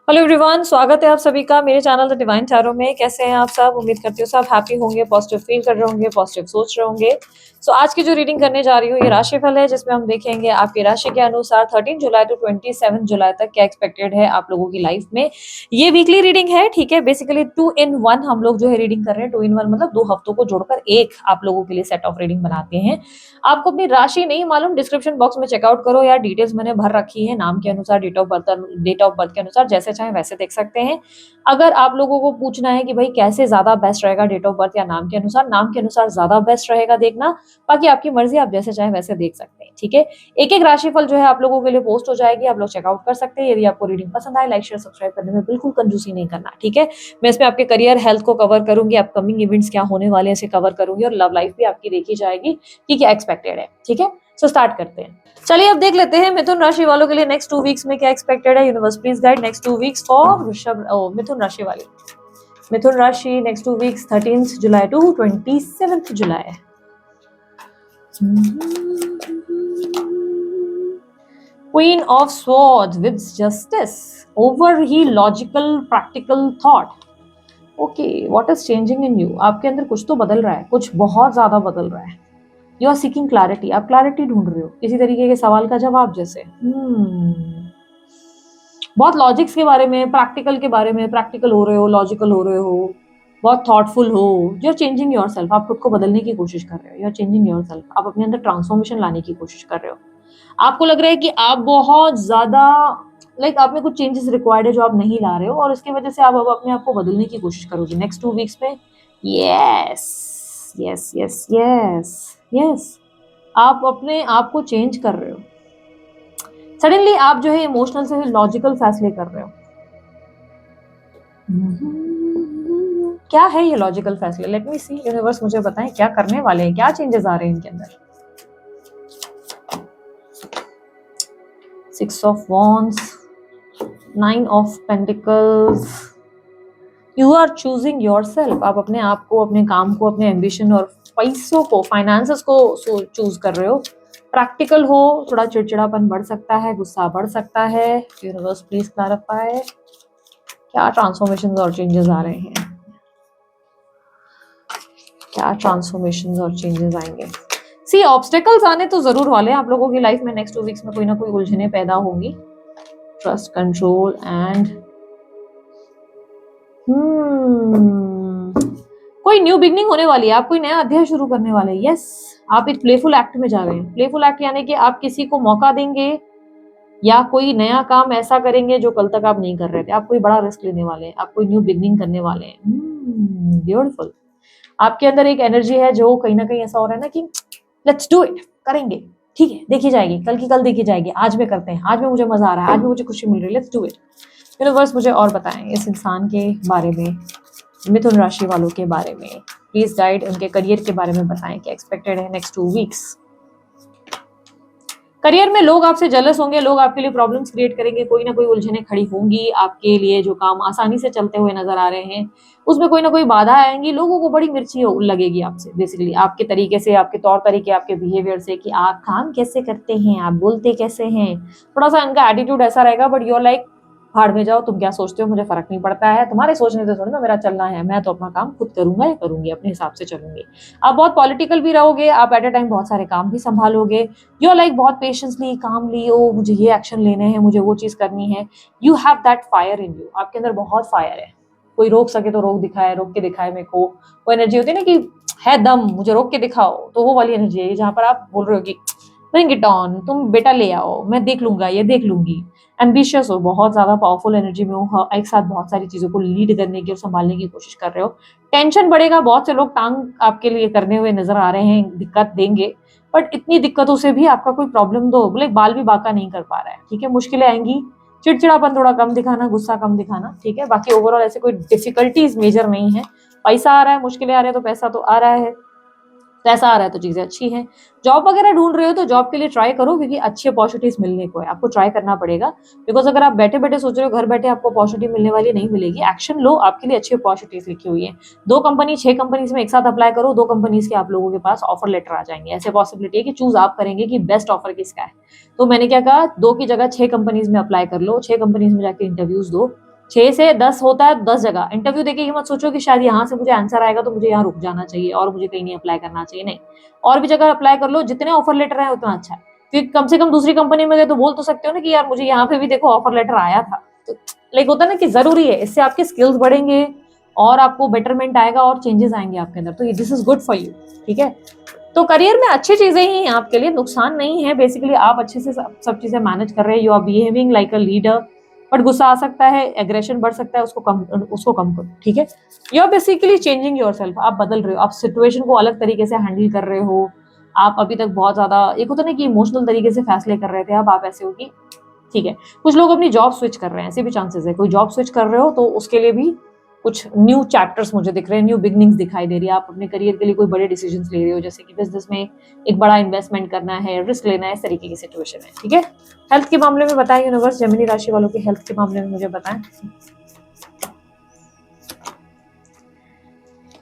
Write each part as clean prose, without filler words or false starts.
Hello everyone, स्वागत है आप सभी का मेरे चैनल द डिवाइन टैरो में। कैसे हैं आप सब? उम्मीद करती हूँ सब हैप्पी होंगे, पॉजिटिव फील कर रहे होंगे, पॉजिटिव सोच रहे होंगे। सो आज की जो रीडिंग करने जा रही हूँ ये राशिफल है, जिसमें हम देखेंगे आपकी राशि के अनुसार 13 जुलाई टू 27 जुलाई तक क्या एक्सपेक्टेड है आप लोगों की लाइफ में। ये वीकली रीडिंग है, ठीक है। बेसिकली 2 in 1 हम लोग जो है रीडिंग कर रहे हैं। 2 in 1 मतलब 2 हफ्तों को जोड़कर एक आप लोगों के लिए सेट ऑफ रीडिंग बनाते हैं। आपको अपनी राशि नहीं मालूम, डिस्क्रिप्शन बॉक्स में चेकआउट करो, या डिटेल्स मैंने भर रखी है नाम के अनुसार, डेट ऑफ बर्थ के अनुसार, जैसे चाहे वैसे देख सकते हैं। अगर आप लोगों को पूछना है कि भाई कैसे ज्यादा बेस्ट रहेगा, डेट ऑफ बर्थ या नाम के अनुसार ज्यादा बेस्ट रहेगा देखना। बाकी आपकी मर्जी, आप जैसे चाहे वैसे देख सकते हैं, ठीक है। एक एक राशिफल जो है आप लोगों के लिए पोस्ट हो जाएगी, आप लोग चेकआउट कर सकते हैं। यदि आपको रीडिंग पसंद आए, लाइक शेयर सब्सक्राइब करने में बिल्कुल कंजूसी नहीं करना, ठीक है। मैं इसमें आपके करियर, हेल्थ को कवर करूंगी, अपकमिंग इवेंट्स क्या होने वाले हैं इसे कवर करूंगी, और लव लाइफ भी आपकी देखी जाएगी कि क्या एक्सपेक्टेड है, ठीक है। सो स्टार्ट करते हैं। चलिए अब देख लेते हैं मिथुन राशि वालों के लिए नेक्स्ट 2 वीक्स में क्या एक्सपेक्टेड है। Universe please guide next 2 weeks for मिथुन राशि वाले। मिथुन राशि नेक्स्ट 2 वीक्स 13 जुलाई टू 27 जुलाई। Queen of Swords with Justice, over ही logical practical thought. Okay, what is changing in you? आपके अंदर कुछ तो बदल रहा है, कुछ बहुत ज्यादा बदल रहा है। यू आर सीकिंग क्लैरिटी, आप क्लैरिटी ढूंढ रहे हो किसी तरीके के सवाल का जवाब, जैसे बहुत लॉजिक्स के बारे में, प्रैक्टिकल के बारे में, प्रैक्टिकल हो रहे हो, लॉजिकल हो रहे हो, बहुत थॉटफुल हो। You are changing yourself, आप खुद को बदलने की कोशिश कर रहे हो। You are changing yourself, आप अपने अंदर ट्रांसफॉर्मेशन लाने की कोशिश कर रहे हो। आपको लग रहा है कि आप बहुत ज्यादा आप में कुछ चेंजेस रिक्वायर्ड है जो आप नहीं ला रहे हो, और इसकी वजह से आप अब अपने आप को बदलने की कोशिश करोगे नेक्स्ट 2 वीक्स में। Yes yes yes yes yes, आप अपने आप को चेंज कर रहे हो। सडनली आप जो है इमोशनल से लॉजिकल फैसले कर रहे हो। क्या है ये लॉजिकल फैसले? लेट मी सी, यूनिवर्स मुझे बताएं क्या करने वाले हैं, क्या चेंजेस आ रहे हैं इनके अंदर। 6 of wands, 9 of pentacles. You are choosing yourself, आप अपने आप को, अपने काम को, अपने एम्बिशन और पैसों को, फाइनेंसेस को चूज कर रहे हो। प्रैक्टिकल हो, थोड़ा चिड़चिड़ापन बढ़ सकता है, गुस्सा बढ़ सकता है। यूनिवर्स प्लीज क्लैरिफाई क्या ट्रांसफॉर्मेशन और चेंजेस आ रहे हैं, क्या ट्रांसफॉर्मेशन और चेंजेस आएंगे। सी, ऑब्स्टेकल्स आने तो जरूर वाले हैं आप लोगों की लाइफ में। नेक्स्ट 2 वीक्स में कोई ना कोई उलझने पैदा होंगी। ट्रस्ट, कंट्रोल एंड कोई न्यू बिगनिंग होने वाली है, आप कोई नया अध्याय शुरू करने वाले हैं। यस, आप एक प्लेफुल एक्ट में जा रहे हैं। प्लेफुल एक्ट यानी कि आप किसी को मौका देंगे या कोई नया काम ऐसा करेंगे जो कल तक आप नहीं कर रहे थे। आप कोई बड़ा रिस्क लेने वाले हैं, आप कोई न्यू बिगनिंग करने वाले हैं। ब्यूटीफुल। आपके अंदर एक एनर्जी है जो कहीं ना कहीं ऐसा हो रहा है ना कि लेट्स डू इट, करेंगे, ठीक है, देखी जाएगी, कल की कल देखी जाएगी, आज में करते हैं, आज में मुझे मजा आ रहा है, आज में मुझे खुशी मिल रही है, लेट्स डू इट। यूनिवर्स मुझे और बताएं इस इंसान के बारे में, मिथुन राशि वालों के बारे में प्लीज गाइड, उनके करियर के बारे में बताएं क्या एक्सपेक्टेड है नेक्स्ट 2 वीक्स। करियर में लोग आपसे जलस होंगे, लोग आपके लिए प्रॉब्लम्स क्रिएट करेंगे, कोई ना कोई उलझने खड़ी होंगी। आपके लिए जो काम आसानी से चलते हुए नजर आ रहे हैं उसमें कोई ना कोई बाधा आएंगी। लोगों को बड़ी मिर्ची लगेगी आपसे, बेसिकली आपके तरीके से, आपके तौर तरीके, आपके बिहेवियर से, कि आप काम कैसे करते हैं, आप बोलते कैसे हैं। थोड़ा सा इनका एटीट्यूड ऐसा रहेगा, बट यूर लाइक भाड़ में जाओ, तुम क्या सोचते हो, मुझे फर्क नहीं पड़ता है, तुम्हारे सोचने से थोड़ी ना मेरा चलना है, मैं तो अपना काम खुद करूंगा या करूंगी, अपने हिसाब से चलूंगी। आप बहुत पॉलिटिकल भी रहोगे, आप एट अ टाइम बहुत सारे काम भी संभालोगे। यू आर लाइक बहुत पेशेंसली, कामली, ओ मुझे ये एक्शन लेने हैं, मुझे वो चीज करनी है। You have that fire in you, आपके अंदर बहुत फायर है। कोई रोक सके तो रोक के दिखाए मेरे को। वो एनर्जी होती है ना कि है दम, मुझे रोक के दिखाओ, तो वो वाली एनर्जी है जहां पर आप बोल रहे हो कि ब्रिंग इट ऑन, तुम बेटा ले आओ, मैं देख लूंगा, ये देख लूंगी। एम्बिशियस हो, बहुत ज्यादा पावरफुल एनर्जी में हो, एक साथ बहुत सारी चीजों को लीड करने की और संभालने की कोशिश कर रहे हो। टेंशन बढ़ेगा, बहुत से लोग टांग आपके लिए करने हुए नजर आ रहे हैं, दिक्कत देंगे, बट इतनी दिक्कतों से भी आपका कोई प्रॉब्लम तो बोले बाल भी बांका नहीं कर पा रहा है, ठीक है। मुश्किलें आएंगी, चिड़चिड़ापन थोड़ा कम दिखाना, गुस्सा कम दिखाना, ठीक है। बाकी ओवरऑल ऐसे कोई डिफिकल्टीज मेजर नहीं है। पैसा आ रहा है, मुश्किलें आ रही है तो पैसा तो आ रहा है, पैसा आ रहा है तो चीजें अच्छी हैं। जॉब वगैरह ढूंढ रहे हो तो जॉब के लिए ट्राई करो, क्योंकि अच्छी अपॉर्चुनिटीज मिलने को है, आपको ट्राई करना पड़ेगा। बिकॉज अगर आप बैठे बैठे सोच रहे हो घर बैठे आपको अपॉर्चुनिटी मिलने वाली, नहीं मिलेगी। एक्शन लो, आपके लिए अच्छी अपॉर्चुनिटीज लिखी हुई है। 6 कंपनीज में एक साथ अप्लाई करो, 2 कंपनीज के आप लोगों के पास ऑफर लेटर आ जाएंगे। ऐसे पॉसिबिलिटी है कि चूज आप करेंगे कि बेस्ट ऑफर किसका है। तो मैंने क्या कहा, 2 की जगह 6 कंपनीज में अप्लाई कर लो, 6 कंपनीज में जाके इंटरव्यूज दो। 6 से 10 होता है 10 जगह इंटरव्यू देके ये मत सोचो कि शायद यहाँ से मुझे आंसर आएगा तो मुझे यहाँ रुक जाना चाहिए और मुझे कहीं नहीं अप्लाई करना चाहिए, नहीं। और भी जगह अप्लाई कर लो, जितने ऑफर लेटर है उतना अच्छा है, क्योंकि कम से कम दूसरी कंपनी में गए तो बोल तो सकते हो ना कि यार मुझे यहाँ पे भी देखो ऑफर लेटर आया था। तो लाइक होता है ना कि जरूरी है, इससे आपके स्किल्स बढ़ेंगे और आपको बेटरमेंट आएगा और चेंजेस आएंगे आपके अंदर, तो this is good for you, ठीक है। तो करियर में अच्छी चीजें ही हैं आपके लिए, नुकसान नहीं है। बेसिकली आप अच्छे से सब चीजें मैनेज कर रहे हैं, you are behaving like a leader, but गुस्सा आ सकता है, एग्रेशन बढ़ सकता है, उसको कम करो, ठीक है। You are basically changing yourself, आप बदल रहे हो, आप सिचुएशन को अलग तरीके से हैंडल कर रहे हो। आप अभी तक बहुत ज्यादा एक होता ना कि इमोशनल तरीके से फैसले कर रहे थे, अब आप ऐसे हो कि ठीक है। कुछ लोग अपनी जॉब स्विच कर रहे हैं, ऐसे भी चांसेस है, कोई जॉब स्विच कर रहे हो तो उसके लिए भी कुछ न्यू चैप्टर्स मुझे दिख रहे हैं, न्यू बिगनिंग्स दिखाई दे रही है। आप अपने करियर के लिए कोई बड़े डिसीजंस ले रहे हो, जैसे कि बिजनेस में एक बड़ा इन्वेस्टमेंट करना है, रिस्क लेना है, इस तरीके की सिचुएशन है, ठीक है। हेल्थ के मामले में बताएं यूनिवर्स, जेमिनी राशि वालों के हेल्थ के मामले में मुझे बताएं।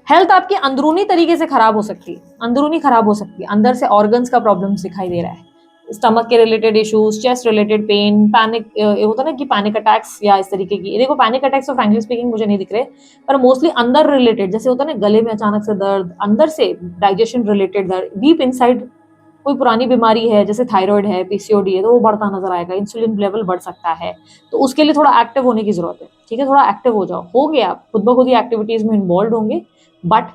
हेल्थ आपकी अंदरूनी तरीके से खराब हो सकती है, अंदरूनी खराब हो सकती है, अंदर से ऑर्गन्स का प्रॉब्लम दिखाई दे रहा है, स्टमक के related issues, chest related pen, panic होता है ना कि पैनिक अटैक्स या इस तरीके की। देखो पैनिक अटैक्स तो फ्रैंकली स्पीकिंग मुझे नहीं दिख रहे, पर मोस्टली अंदर रिलेटेड, जैसे होता है ना गले में अचानक से दर्द, अंदर से डाइजेशन रिलेटेड दर्द, डीप इनसाइड कोई पुरानी बीमारी है, जैसे थायराइड है, पीसीओडी है, तो वो बढ़ता नजर आएगा, इंसुलिन लेवल बढ़ सकता है, तो उसके लिए थोड़ा एक्टिव होने की जरूरत है, ठीक है। थोड़ा एक्टिव हो जाओ, हो गया आप खुद ब खुद ही एक्टिविटीज में इन्वॉल्व होंगे, बट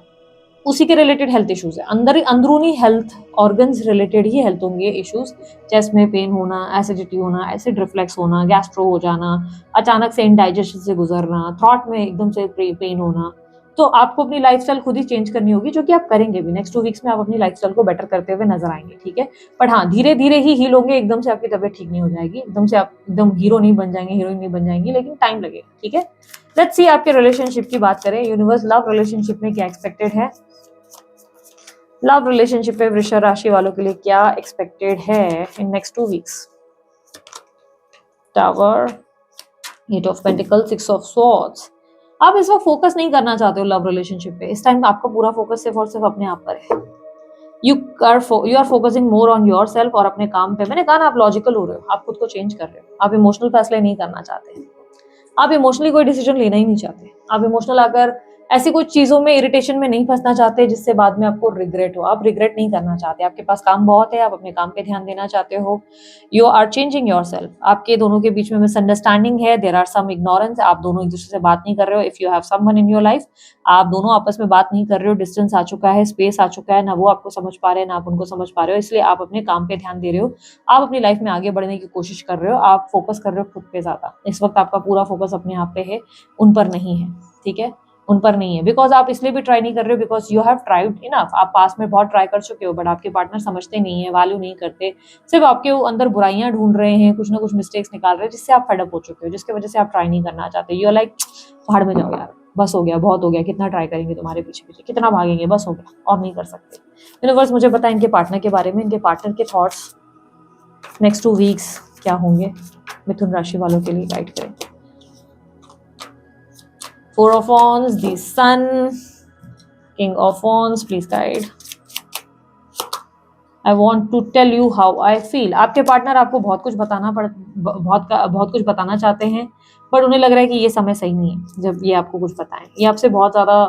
उसी के रिलेटेड हेल्थ इश्यूज है, अंदरूनी हेल्थ ऑर्गन्स रिलेटेड ही हेल्थ होंगे इश्यूज। चेस्ट में पेन होना, एसिडिटी होना, एसिड रिफ्लेक्स होना, गैस्ट्रो हो जाना, अचानक से इंडाइजेशन से गुजरना, थ्रॉट में एकदम से पेन होना। तो आपको अपनी लाइफस्टाइल खुद ही चेंज करनी होगी, जो कि आप करेंगे भी। नेक्स्ट 2 वीक्स में आप अपनी लाइफस्टाइल को बेटर करते हुए नजर आएंगे, ठीक है। बट हाँ, धीरे धीरे ही हील होंगे, एकदम से आपकी तबीयत ठीक नहीं हो जाएगी, एकदम से आप एकदम हीरो नहीं बन जाएंगे, हीरोइन नहीं बन जाएंगी, लेकिन टाइम लगेगा, ठीक है। लेट्स सी आपके रिलेशनशिप की बात करें यूनिवर्स, लव रिलेशनशिप में क्या एक्सपेक्टेड है, लव रिलेशनशिप में वृषभ राशि वालों के लिए क्या एक्सपेक्टेड है in next 2 weeks. Tower, 8 of pentacle, 6 of swords. आप इस वक्त फोकस नहीं करना चाहते हो लव रिलेशनशिप पे, इस टाइम आपका पूरा फोकस सिर्फ और सिर्फ अपने आप पर है। You are focusing more on yourself और अपने काम पे। मैंने कहा ना, आप लॉजिकल हो रहे हो, आप खुद को चेंज कर रहे हो, आप इमोशनल फैसले नहीं करना चाहते, आप इमोशनली कोई डिसीजन लेना ही नहीं चाहते, आप इमोशनल आकर ऐसी कुछ चीजों में, इरिटेशन में नहीं फंसना चाहते जिससे बाद में आपको रिग्रेट हो, आप रिग्रेट नहीं करना चाहते, आपके पास काम बहुत है, आप अपने काम पे ध्यान देना चाहते हो। You are changing yourself, आपके दोनों के बीच में मिसअंडरस्टैंडिंग है, देयर आर सम इग्नोरेंस, आप दोनों एक दूसरे से बात नहीं कर रहे हो। If you have someone in your life, आप दोनों आपस में बात नहीं कर रहे हो, डिस्टेंस आ चुका है, स्पेस आ चुका है, ना वो आपको समझ पा रहे हैं ना आप उनको समझ पा रहे हो, इसलिए आप अपने काम पे ध्यान दे रहे हो, आप अपनी लाइफ में आगे बढ़ने की कोशिश कर रहे हो, आप फोकस कर रहे हो खुद पे ज्यादा। इस वक्त आपका पूरा फोकस अपने आप पे है, उन पर नहीं है, ठीक है, उन पर नहीं है। बिकॉज आप इसलिए भी ट्राई नहीं कर रहे हो, because you have tried enough, आप पास में बहुत ट्राई कर चुके हो, बट आपके पार्टनर समझते नहीं है, वैल्यू नहीं करते, सिर्फ आपके अंदर बुराइयां ढूंढ रहे हैं, कुछ ना कुछ मिस्टेक्स निकाल रहे हैं, जिससे आप फेड अप हो चुके हो, जिसकी वजह से आप ट्राई नहीं करना चाहते। यू आर लाइक भाड़ में जाओ यार, बस हो गया, बहुत हो गया, कितना ट्राई करेंगे तुम्हारे पीछे पीछे, कितना भागेंगे, बस हो गया, और नहीं कर सकते। यूनिवर्स मुझे पता है इनके पार्टनर के बारे में, इनके पार्टनर के थॉट्स नेक्स्ट 2 वीक्स क्या होंगे मिथुन राशि वालों के लिए, गाइड करें। 4 of Wands, the Sun, King of Wands, please guide. I want to tell you how I feel. आपके पार्टनर आपको बहुत कुछ बहुत कुछ बताना चाहते हैं, बट उन्हें लग रहा है कि ये समय सही नहीं है जब ये आपको कुछ बताएं। ये आपसे बहुत ज्यादा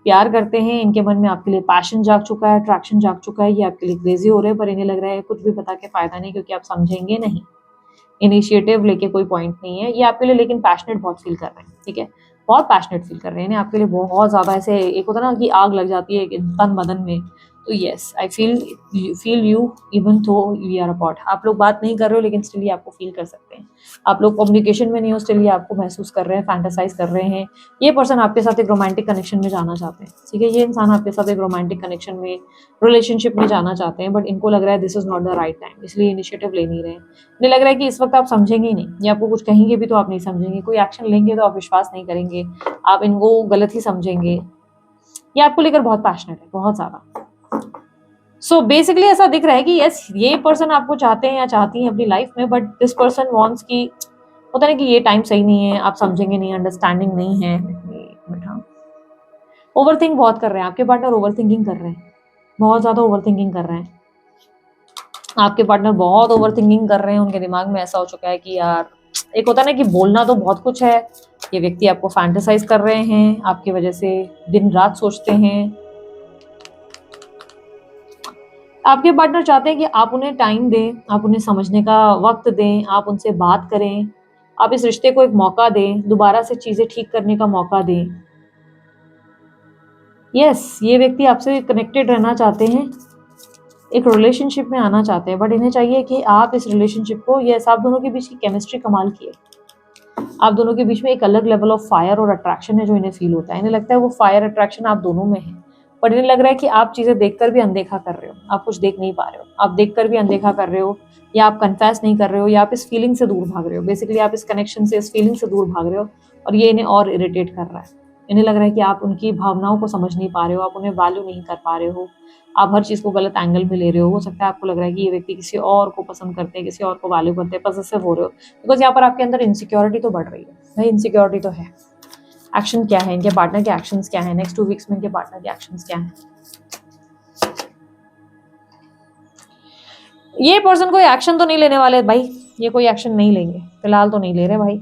प्यार करते हैं, इनके मन में आपके लिए पैशन जाग चुका है, अट्रैक्शन जाग चुका है, ये आपके लिए क्रेजी हो रहे हैं, पर इन्हें लग रहा है कुछ भी बता के फायदा नहीं, क्योंकि आप समझेंगे नहीं, इनिशिएटिव लेके कोई पॉइंट नहीं है। ये आपके लिए लेकिन पैशनेट बहुत फील कर रहे हैं, ठीक है, बहुत पैशनेट फील कर रहे हैं, आपके लिए बहुत ज्यादा ऐसे, एक होता ना कि आग लग जाती है तन बदन में, तो yes I feel you even थो वी आर अपार्ट। आप लोग बात नहीं कर रहे हो, लेकिन स्टिल ये आपको फील कर सकते हैं, आप लोग कम्युनिकेशन में नहीं हो, स्टिल ये आपको महसूस कर रहे हैं, फैंटासाइज कर रहे हैं। ये पर्सन आपके साथ एक रोमांटिक कनेक्शन में जाना चाहते हैं, ठीक है, ये इंसान आपके साथ एक रोमांटिक कनेक्शन में, रिलेशनशिप में जाना चाहते हैं, बट इनको लग रहा है this is not the right time, इसलिए इनिशिएटिव ले नहीं रहे हैं। इन्हें लग रहा है कि इस वक्त आप समझेंगे ही नहीं, ये आपको कुछ कहेंगे भी तो आप नहीं समझेंगे, कोई एक्शन लेंगे तो आप विश्वास नहीं करेंगे, आप इनको गलत ही समझेंगे। ये आपको लेकर बहुत पैशनेट है, बहुत ज्यादा। सो बेसिकली ऐसा दिख रहा है कि यस, ये पर्सन आपको चाहते हैं या चाहती हैं अपनी लाइफ में, बट दिस पर्सन वांट्स की होता है कि ये टाइम सही नहीं है, आप समझेंगे नहीं, अंडरस्टैंडिंग नहीं है। ओवर थिंक बहुत कर रहे हैं आपके पार्टनर, ओवर थिंकिंग कर रहे हैं, बहुत ज्यादा ओवर थिंकिंग कर रहे हैं आपके पार्टनर, बहुत ओवर थिंकिंग कर रहे हैं। उनके दिमाग में ऐसा हो चुका है कि यार, एक होता है ना कि बोलना तो बहुत कुछ है, ये व्यक्ति आपको फैंटेसाइज कर रहे हैं, आपकी वजह से दिन रात सोचते हैं। आपके पार्टनर चाहते हैं कि आप उन्हें टाइम दें, आप उन्हें समझने का वक्त दें, आप उनसे बात करें, आप इस रिश्ते को एक मौका दें, दोबारा से चीजें ठीक करने का मौका दें। यस, ये व्यक्ति आपसे कनेक्टेड रहना चाहते हैं, एक रिलेशनशिप में आना चाहते हैं, बट इन्हें चाहिए कि आप इस रिलेशनशिप को, यस, आप दोनों के बीच की केमिस्ट्री कमाल की है। आप दोनों के बीच में एक अलग लेवल ऑफ फायर और अट्रैक्शन है जो इन्हें फील होता है। इन्हें लगता है वो फायर अट्रैक्शन आप दोनों में है, पर इन्हें लग रहा है कि आप चीजें देखकर भी अनदेखा कर रहे हो, आप कुछ देख नहीं पा रहे हो, आप देखकर भी अनदेखा कर रहे हो, या आप कन्फेस नहीं कर रहे हो, या आप इस फीलिंग से दूर भाग रहे हो। बेसिकली आप इस कनेक्शन से, इस फीलिंग से दूर भाग रहे हो, और ये इन्हें और इरिटेट कर रहा है। इन्हें लग रहा है कि आप उनकी भावनाओं को समझ नहीं पा रहे हो, आप उन्हें वैल्यू नहीं कर पा रहे हो, आप हर चीज़ को गलत एंगल में ले रहे हो सकता है आपको लग रहा है कि ये व्यक्ति किसी और को पसंद करते हैं, किसी और को वैल्यू करते हैं, पॉसेसिव हो रहे हो, बिकॉज यहाँ पर आपके अंदर इनसिक्योरिटी तो बढ़ रही है। भाई इनसिक्योरिटी तो है। एक्शन क्या है इनके पार्टनर के, एक्शंस क्या है नेक्स्ट 2 वीक्स में इनके पार्टनर के एक्शंस क्या है? ये पर्सन कोई एक्शन तो नहीं लेने वाले भाई, ये कोई एक्शन नहीं लेंगे, फिलहाल तो नहीं ले रहे भाई।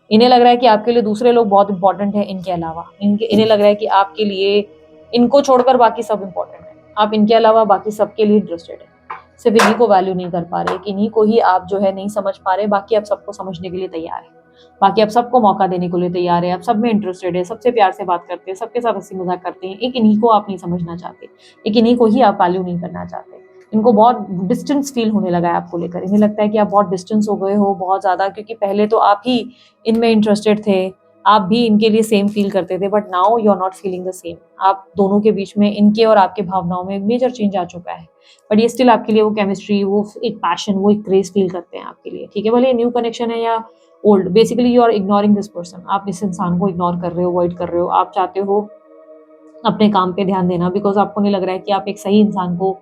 इन्हें लग रहा है कि आपके लिए दूसरे लोग बहुत इंपॉर्टेंट है इनके अलावा, इन्हें लग रहा है कि आपके लिए इनको छोड़कर बाकी सब इंपॉर्टेंट है, आप इनके अलावा बाकी सबके लिए इंटरेस्टेड है, सिर्फ इन्हीं को वैल्यू नहीं कर पा रहे, इन्हीं को ही आप जो है नहीं समझ पा रहे, बाकी आप सबको समझने के लिए तैयार है, बाकी आप सबको मौका देने के लिए तैयार है, आप सब में इंटरेस्टेड है, सबसे प्यार से बात करते हैं, सबके साथ हंसी मजाक करते हैं, एक इन्हीं को आप नहीं समझना चाहते, एक इन्हीं को ही आप वैल्यू नहीं करना चाहते। इनको बहुत डिस्टेंस फील होने लगा है आपको लेकर, इन्हें लगता है कि आप बहुत डिस्टेंस हो गए हो बहुत ज़्यादा, क्योंकि पहले तो आप ही इनमें इंटरेस्टेड थे, आप भी इनके लिए सेम फील करते थे, but now you are not feeling the same. आप दोनों के बीच में, इनके और आपके भावनाओं में मेजर चेंज आ चुका है, बट ये स्टिल आपके लिए वो केमिस्ट्री, वो एक पैशन, वो एक क्रेज फील करते हैं आपके लिए, ठीक है, भले न्यू कनेक्शन है या old. Basically you are ignoring this person, आप इस इंसान को इग्नोर कर रहे हो, अवॉइड कर रहे हो, आप चाहते हो अपने काम पे ध्यान देना, बिकॉज आपको नहीं लग रहा है कि आप एक सही इंसान को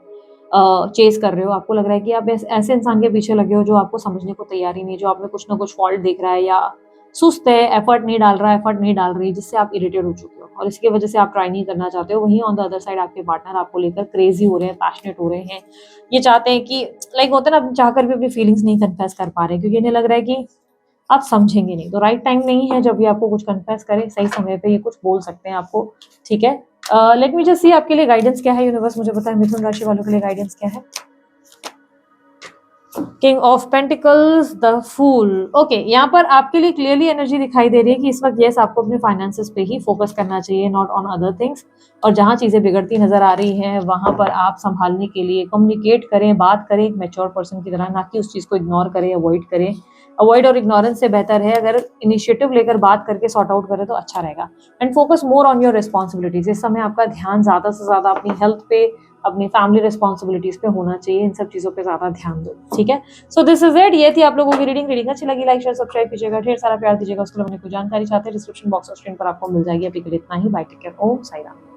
चेस कर रहे हो, आपको लग रहा है कि आप ऐसे इंसान के पीछे लगे हो जो आपको समझने को तैयार ही नहीं, जो आप में कुछ ना कुछ फॉल्ट देख रहा है, या सुस्त है, एफर्ट नहीं डाल रहा है, एफर्ट नहीं डाल रही, जिससे आप इरिटेट हो चुके हो और इसकी वजह से आप ट्राई नहीं करना चाहते हो। वहीं ऑन द अदर साइड आपके पार्टनर आपको लेकर क्रेजी हो रहे हैं, पैशनेट हो रहे हैं, ये चाहते हैं कि लाइक होता है ना, चाहकर भी अपनी फीलिंग्स नहीं कन्फेस कर पा रहे, क्योंकि इन्हें लग रहा है कि आप समझेंगे नहीं, तो राइट टाइम नहीं है जब भी आपको कुछ कन्फेस करे, सही समय पे ये कुछ बोल सकते हैं आपको, ठीक है। लेट मी जस्ट सी आपके लिए गाइडेंस क्या है, यूनिवर्स मुझे पता है मिथुन राशि वालों के लिए गाइडेंस क्या है। King of pentacles, the fool. Okay, यहाँ पर आपके लिए क्लियरली एनर्जी दिखाई दे रही है कि इस वक्त यस आपको अपने फाइनेंसेस पे ही फोकस करना चाहिए, नॉट ऑन अदर थिंग्स। और जहाँ चीजें बिगड़ती नजर आ रही हैं वहां पर आप संभालने के लिए कम्युनिकेट करें, बात करें एक मैच्योर पर्सन की तरह, ना कि उस चीज को इग्नोर करें, अवॉइड करें। अवॉइड और इग्नोरेंस से बेहतर है अगर इनिशिएटिव लेकर बात करके सॉर्ट आउट करें तो अच्छा रहेगा। And focus more on your responsibilities. इस समय आपका ध्यान ज्यादा से ज्यादा अपनी हेल्थ पे, अपनी फैमिली रिस्पॉन्सिबिलिटीज पे होना चाहिए, इन सब चीजों पे ज्यादा ध्यान दो, ठीक है। सो दिस इज इट, ये थी आप लोगों की रीडिंग अच्छी लगी लाइक शेयर सब्सक्राइब कीजिएगा, ढेर सारा प्यार दीजिएगा, उसके लिए कोई जानकारी चाहते हैं डिस्क्रिप्शन बॉक्स और स्क्रीन पर आपको मिल जाएगी। अभी के लिए इतना ही, बाय, टेक केयर, ओम साई राम।